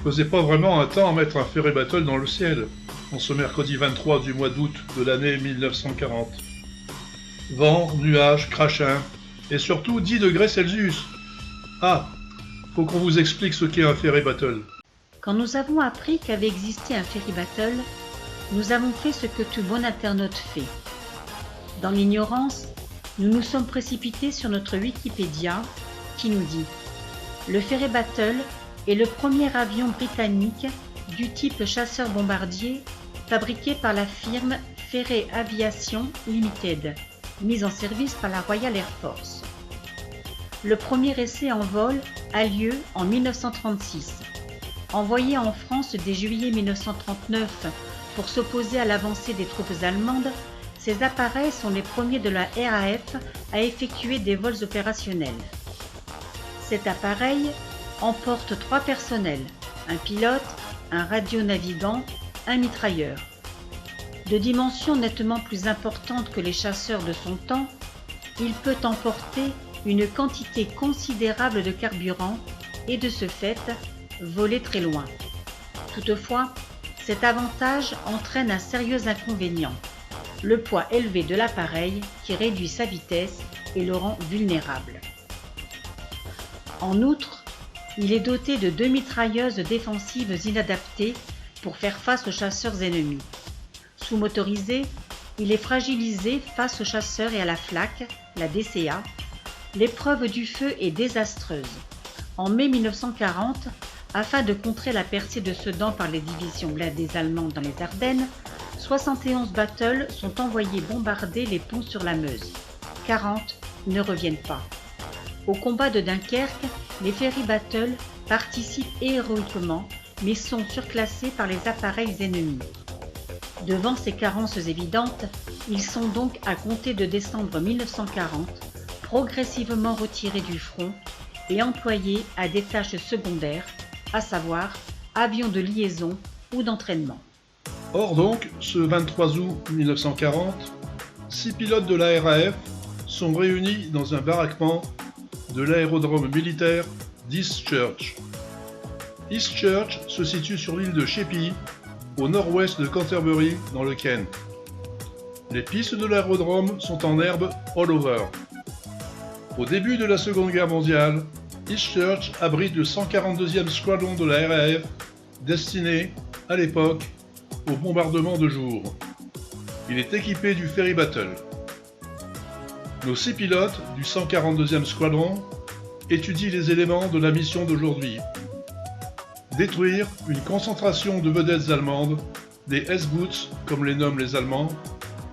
faisait pas vraiment un temps à mettre un ferry battle dans le ciel, en ce mercredi 23 du mois d'août de l'année 1940. Vent, nuages, crachin, et surtout 10 degrés Celsius. Ah, faut qu'on vous explique ce qu'est un ferry battle. Quand nous avons appris qu'avait existé un ferry battle, nous avons fait ce que tout bon internaute fait. Dans l'ignorance, nous nous sommes précipités sur notre Wikipédia qui nous dit « Le ferry battle est le premier avion britannique du type chasseur-bombardier fabriqué par la firme Fairey Aviation Limited, mise en service par la Royal Air Force. Le premier essai en vol a lieu en 1936. Envoyé en France dès juillet 1939 pour s'opposer à l'avancée des troupes allemandes, ces appareils sont les premiers de la RAF à effectuer des vols opérationnels. Cet appareil emporte 3 personnels, un pilote, un radionavigant, un mitrailleur. De dimensions nettement plus importantes que les chasseurs de son temps, il peut emporter une quantité considérable de carburant et de ce fait, voler très loin. Toutefois, cet avantage entraîne un sérieux inconvénient, le poids élevé de l'appareil qui réduit sa vitesse et le rend vulnérable. En outre, il est doté de 2 mitrailleuses défensives inadaptées pour faire face aux chasseurs ennemis. Sous-motorisé, il est fragilisé face aux chasseurs et à la flak, la DCA. L'épreuve du feu est désastreuse. En mai 1940, afin de contrer la percée de Sedan par les divisions blindées allemandes dans les Ardennes, 71 battles sont envoyés bombarder les ponts sur la Meuse. 40 ne reviennent pas. Au combat de Dunkerque, les ferry battles participent héroïquement, mais sont surclassés par les appareils ennemis. Devant ces carences évidentes, ils sont donc, à compter de décembre 1940, progressivement retirés du front et employés à des tâches secondaires, à savoir avions de liaison ou d'entraînement. Or donc, ce 23 août 1940, 6 pilotes de la RAF sont réunis dans un baraquement de l'aérodrome militaire d'East Church. East Church se situe sur l'île de Sheppey, au nord-ouest de Canterbury, dans le Kent. Les pistes de l'aérodrome sont en herbe all over. Au début de la Seconde Guerre mondiale, East Church abrite le 142e Squadron de la RAF, destiné, à l'époque, au bombardement de jour. Il est équipé du Ferry Battle. Nos 6 pilotes du 142e Squadron étudient les éléments de la mission d'aujourd'hui. Détruire une concentration de vedettes allemandes, des S-Boots, comme les nomment les Allemands,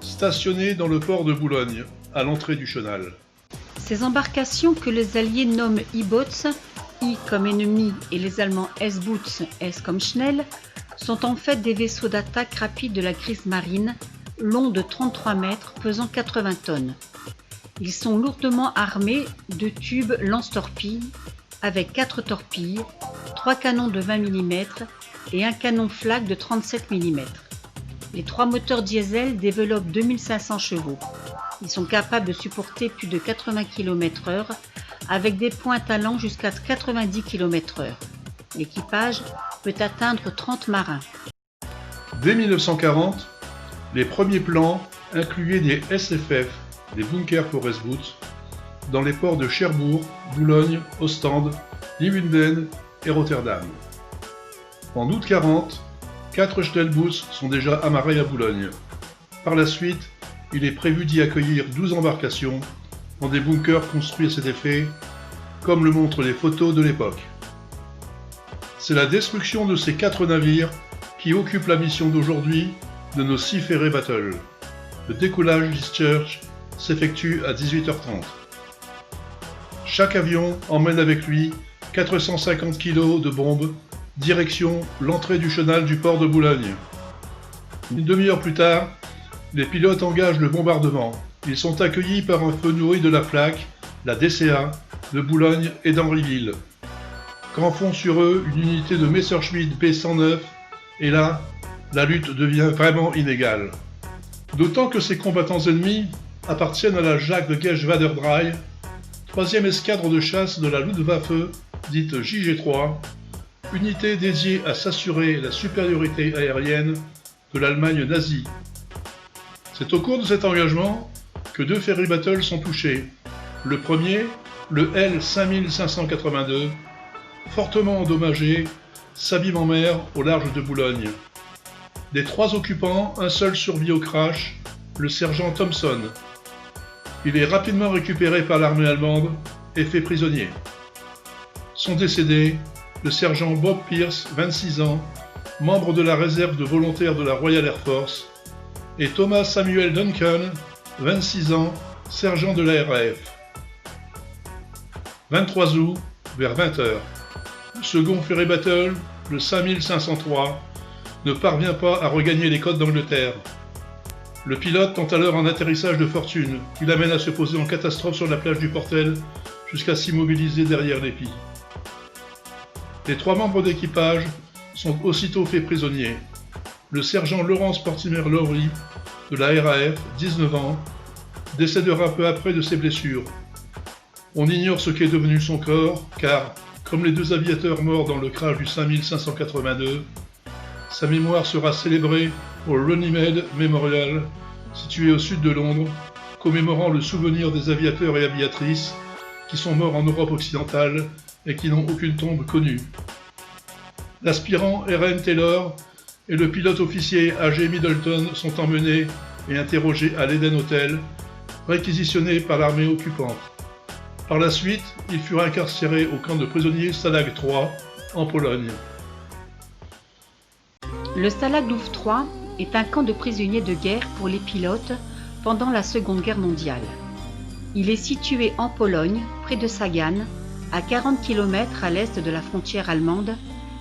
stationnés dans le port de Boulogne, à l'entrée du chenal. Ces embarcations que les Alliés nomment E-Boats, I comme ennemi et les Allemands S-Boots, S comme Schnell, sont en fait des vaisseaux d'attaque rapide de la Kriegsmarine, longs de 33 mètres, pesant 80 tonnes. Ils sont lourdement armés de tubes lance-torpilles, avec 4 torpilles, 3 canons de 20 mm et un canon flak de 37 mm. Les 3 moteurs diesel développent 2500 chevaux. Ils sont capables de supporter plus de 80 km/h avec des pointes allant jusqu'à 90 km/h. L'équipage peut atteindre 30 marins. Dès 1940, les premiers plans incluaient des SFF, des bunkers pour S-Boots, dans les ports de Cherbourg, Boulogne, Ostende, Leeuwarden et Rotterdam. En août 40, 4 Schnellboots sont déjà amarrés à Boulogne. Par la suite, il est prévu d'y accueillir 12 embarcations dans des bunkers construits à cet effet, comme le montrent les photos de l'époque. C'est la destruction de ces 4 navires qui occupe la mission d'aujourd'hui de nos 6 ferry battles. Le décollage d'East Church s'effectue à 18h30. Chaque avion emmène avec lui 450 kg de bombes, direction l'entrée du chenal du port de Boulogne. Une demi-heure plus tard, les pilotes engagent le bombardement. Ils sont accueillis par un feu nourri de la flak, la DCA, de Boulogne et d'Henryville. Quand fond sur eux une unité de Messerschmitt B-109, et là, la lutte devient vraiment inégale. D'autant que ces combattants ennemis appartiennent à la Jacques de Geschwader-3, troisième escadre de chasse de la Luftwaffe, dite JG3, unité dédiée à s'assurer la supériorité aérienne de l'Allemagne nazie. C'est au cours de cet engagement que 2 ferry battles sont touchés. Le premier, le L5582, fortement endommagé, s'abîme en mer au large de Boulogne. Des 3 occupants, un seul survit au crash, le sergent Thompson. Il est rapidement récupéré par l'armée allemande et fait prisonnier. Sont décédés le sergent Bob Pierce, 26 ans, membre de la réserve de volontaires de la Royal Air Force, et Thomas Samuel Duncan, 26 ans, sergent de la RAF. 23 août, vers 20h. Le second ferry battle, le 5503, ne parvient pas à regagner les côtes d'Angleterre. Le pilote tente alors un atterrissage de fortune qui l'amène à se poser en catastrophe sur la plage du Portel jusqu'à s'immobiliser derrière l'épi. Les 3 membres d'équipage sont aussitôt faits prisonniers. Le sergent Lawrence Mortimer Lowry de la RAF, 19 ans, décédera peu après de ses blessures. On ignore ce qu'est devenu son corps car, comme les 2 aviateurs morts dans le crash du 5582, sa mémoire sera célébrée au Runnymede Memorial, situé au sud de Londres, commémorant le souvenir des aviateurs et aviatrices qui sont morts en Europe occidentale et qui n'ont aucune tombe connue. L'aspirant R.N. Taylor et le pilote officier A.G. Middleton sont emmenés et interrogés à l'Eden Hotel, réquisitionnés par l'armée occupante. Par la suite, ils furent incarcérés au camp de prisonniers Stalag 3, en Pologne. Le Stalag Luft 3 est un camp de prisonniers de guerre pour les pilotes pendant la Seconde Guerre mondiale. Il est situé en Pologne, près de Sagan, à 40 km à l'est de la frontière allemande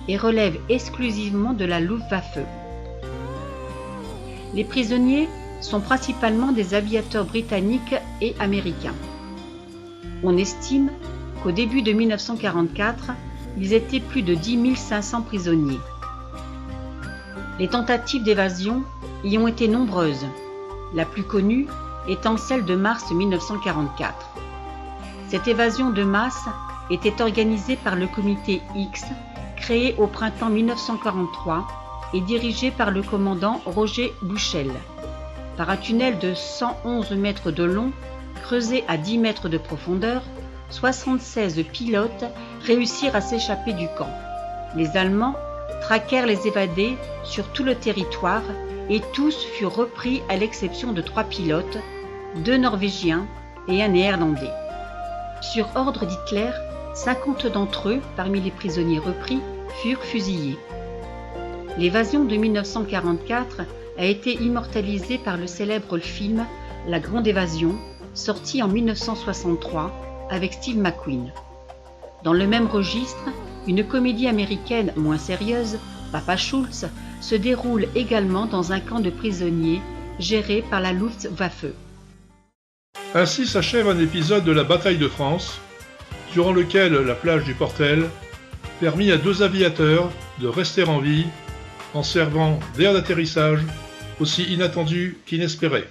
et relève exclusivement de la Luftwaffe. Les prisonniers sont principalement des aviateurs britanniques et américains. On estime qu'au début de 1944, ils étaient plus de 10 500 prisonniers. Les tentatives d'évasion y ont été nombreuses, la plus connue étant celle de mars 1944. Cette évasion de masse était organisée par le comité X, créé au printemps 1943 et dirigé par le commandant Roger Buchel. Par un tunnel de 111 mètres de long, creusé à 10 mètres de profondeur, 76 pilotes réussirent à s'échapper du camp. Les Allemands traquèrent les évadés sur tout le territoire et tous furent repris à l'exception de 3 pilotes, 2 Norvégiens et un Néerlandais. Sur ordre d'Hitler, 50 d'entre eux, parmi les prisonniers repris, furent fusillés. L'évasion de 1944 a été immortalisée par le célèbre film La Grande Évasion, sorti en 1963 avec Steve McQueen. Dans le même registre, une comédie américaine moins sérieuse, Papa Schultz, se déroule également dans un camp de prisonniers géré par la Luftwaffe. Ainsi s'achève un épisode de la bataille de France, durant lequel la plage du Portel permit à 2 aviateurs de rester en vie en servant d'aire d'atterrissage aussi inattendu qu'inespéré.